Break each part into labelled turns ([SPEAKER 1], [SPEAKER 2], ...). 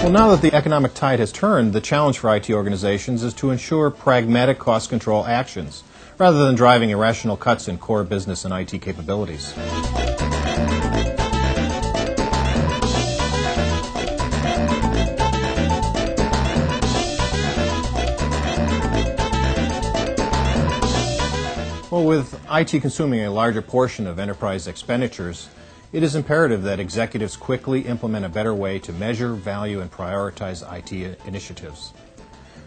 [SPEAKER 1] Well, now that the economic tide has turned, the challenge for IT organizations is to ensure pragmatic cost control actions, rather than driving irrational cuts in core business and IT capabilities. Well, with IT consuming a larger portion of enterprise expenditures, it is imperative that executives quickly implement a better way to measure, value, and prioritize IT initiatives.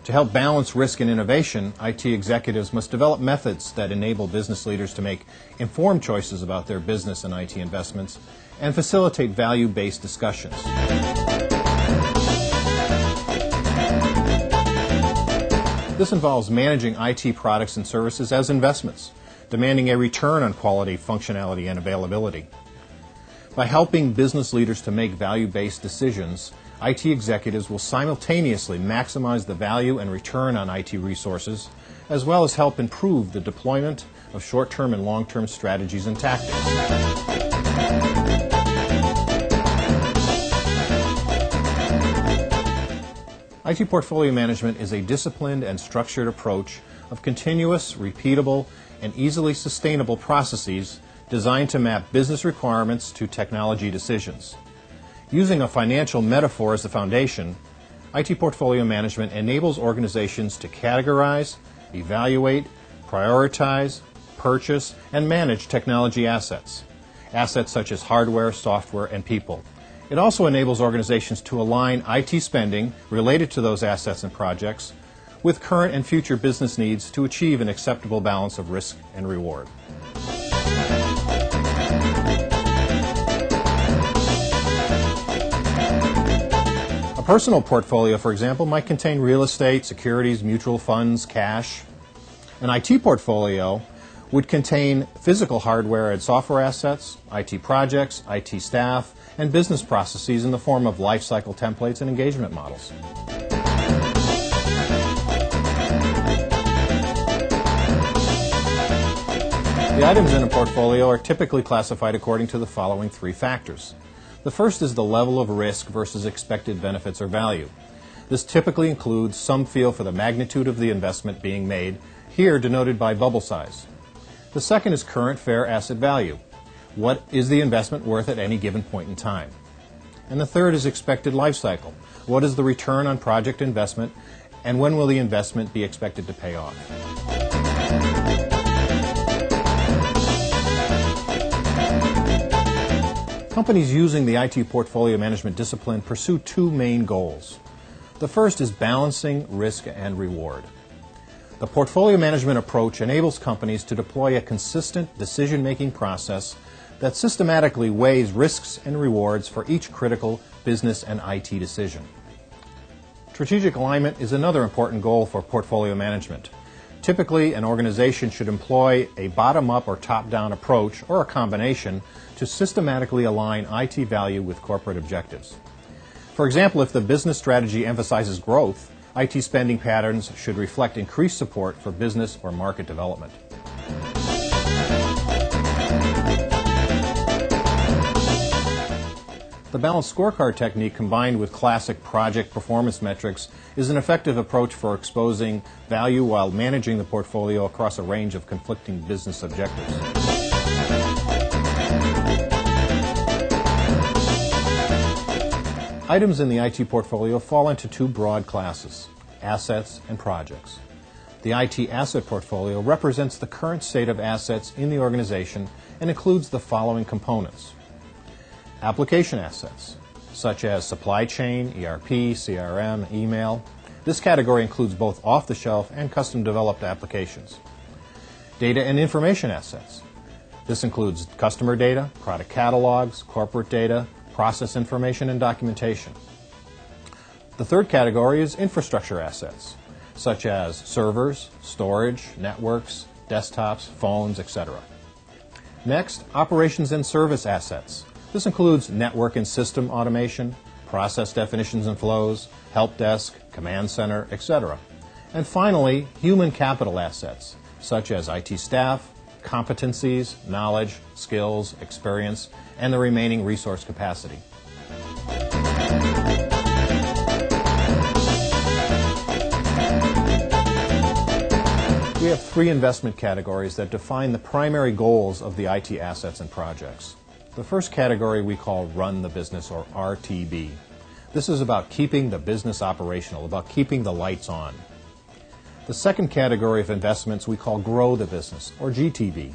[SPEAKER 1] To help balance risk and innovation, IT executives must develop methods that enable business leaders to make informed choices about their business and IT investments and facilitate value-based discussions. This involves managing IT products and services as investments, demanding a return on quality, functionality, and availability. By helping business leaders to make value-based decisions, IT executives will simultaneously maximize the value and return on IT resources, as well as help improve the deployment of short-term and long-term strategies and tactics. IT portfolio management is a disciplined and structured approach of continuous, repeatable, and easily sustainable processes designed to map business requirements to technology decisions. Using a financial metaphor as the foundation, IT portfolio management enables organizations to categorize, evaluate, prioritize, purchase, and manage technology assets such as hardware, software, and people. It also enables organizations to align IT spending related to those assets and projects with current and future business needs to achieve an acceptable balance of risk and reward. A personal portfolio, for example, might contain real estate, securities, mutual funds, cash. An IT portfolio would contain physical hardware and software assets, IT projects, IT staff, and business processes in the form of lifecycle templates and engagement models. The items in a portfolio are typically classified according to the following three factors. The first is the level of risk versus expected benefits or value. This typically includes some feel for the magnitude of the investment being made, here denoted by bubble size. The second is current fair asset value. What is the investment worth at any given point in time? And the third is expected life cycle. What is the return on project investment, and when will the investment be expected to pay off? Companies using the IT portfolio management discipline pursue two main goals. The first is balancing risk and reward. The portfolio management approach enables companies to deploy a consistent decision-making process that systematically weighs risks and rewards for each critical business and IT decision. Strategic alignment is another important goal for portfolio management. Typically, an organization should employ a bottom-up or top-down approach, or a combination, to systematically align IT value with corporate objectives. For example, if the business strategy emphasizes growth, IT spending patterns should reflect increased support for business or market development. The balanced scorecard technique combined with classic project performance metrics is an effective approach for exposing value while managing the portfolio across a range of conflicting business objectives. Items in the IT portfolio fall into two broad classes, assets and projects. The IT asset portfolio represents the current state of assets in the organization and includes the following components. Application assets, such as supply chain, ERP, CRM, email. This category includes both off-the-shelf and custom-developed applications. Data and information assets. This includes customer data, product catalogs, corporate data, process information, and documentation. The third category is infrastructure assets, such as servers, storage, networks, desktops, phones, etc. Next, operations and service assets. This includes network and system automation, process definitions and flows, help desk, command center, etc. And finally, human capital assets, such as IT staff, competencies, knowledge, skills, experience, and the remaining resource capacity. We have three investment categories that define the primary goals of the IT assets and projects. The first category we call Run the Business, or RTB. This is about keeping the business operational, about keeping the lights on. The second category of investments we call Grow the Business, or GTB.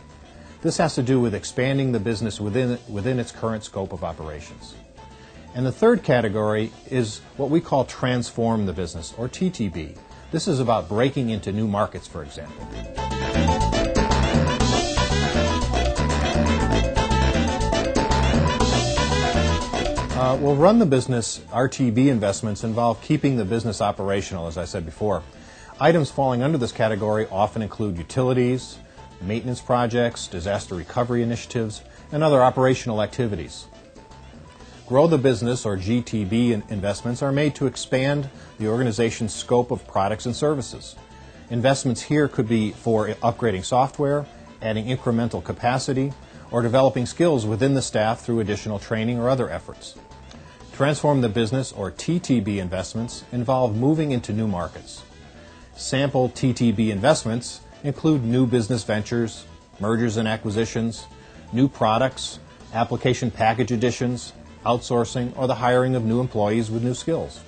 [SPEAKER 1] This has to do with expanding the business within its current scope of operations. And the third category is what we call Transform the Business, or TTB. This is about breaking into new markets, for example. Run the Business RTB investments involve keeping the business operational, as I said before. Items falling under this category often include utilities, maintenance projects, disaster recovery initiatives, and other operational activities. Grow the Business, or GTB investments, are made to expand the organization's scope of products and services. Investments here could be for upgrading software, adding incremental capacity, or developing skills within the staff through additional training or other efforts. Transform the Business, or TTB investments, involve moving into new markets. Sample TTB investments include new business ventures, mergers and acquisitions, new products, application package additions, outsourcing, or the hiring of new employees with new skills.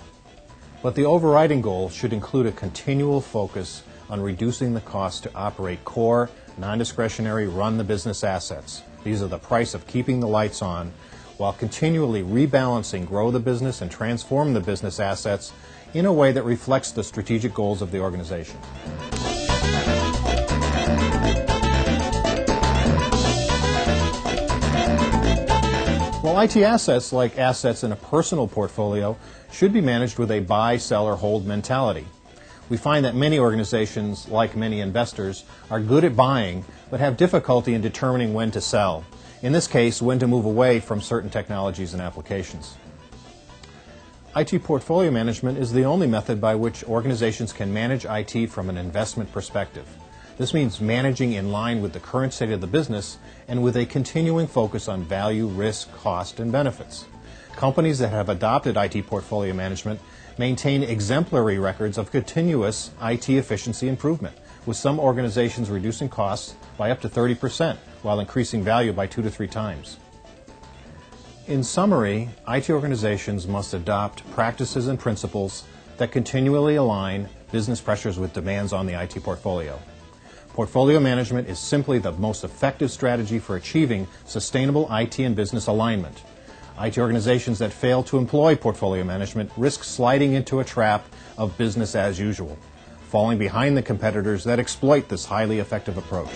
[SPEAKER 1] But the overriding goal should include a continual focus on reducing the cost to operate core, non-discretionary run-the-business assets. These are the price of keeping the lights on, while continually rebalancing Grow the Business and Transform the Business assets in a way that reflects the strategic goals of the organization. Well, IT assets, like assets in a personal portfolio, should be managed with a buy, sell, or hold mentality. We find that many organizations, like many investors, are good at buying, but have difficulty in determining when to sell. In this case, when to move away from certain technologies and applications. IT portfolio management is the only method by which organizations can manage IT from an investment perspective. This means managing in line with the current state of the business and with a continuing focus on value, risk, cost, and benefits. Companies that have adopted IT portfolio management maintain exemplary records of continuous IT efficiency improvement, with some organizations reducing costs by up to 30% while increasing value by 2 to 3 times. In summary, IT organizations must adopt practices and principles that continually align business pressures with demands on the IT portfolio. Portfolio management is simply the most effective strategy for achieving sustainable IT and business alignment. IT organizations that fail to employ portfolio management risk sliding into a trap of business as usual, falling behind the competitors that exploit this highly effective approach.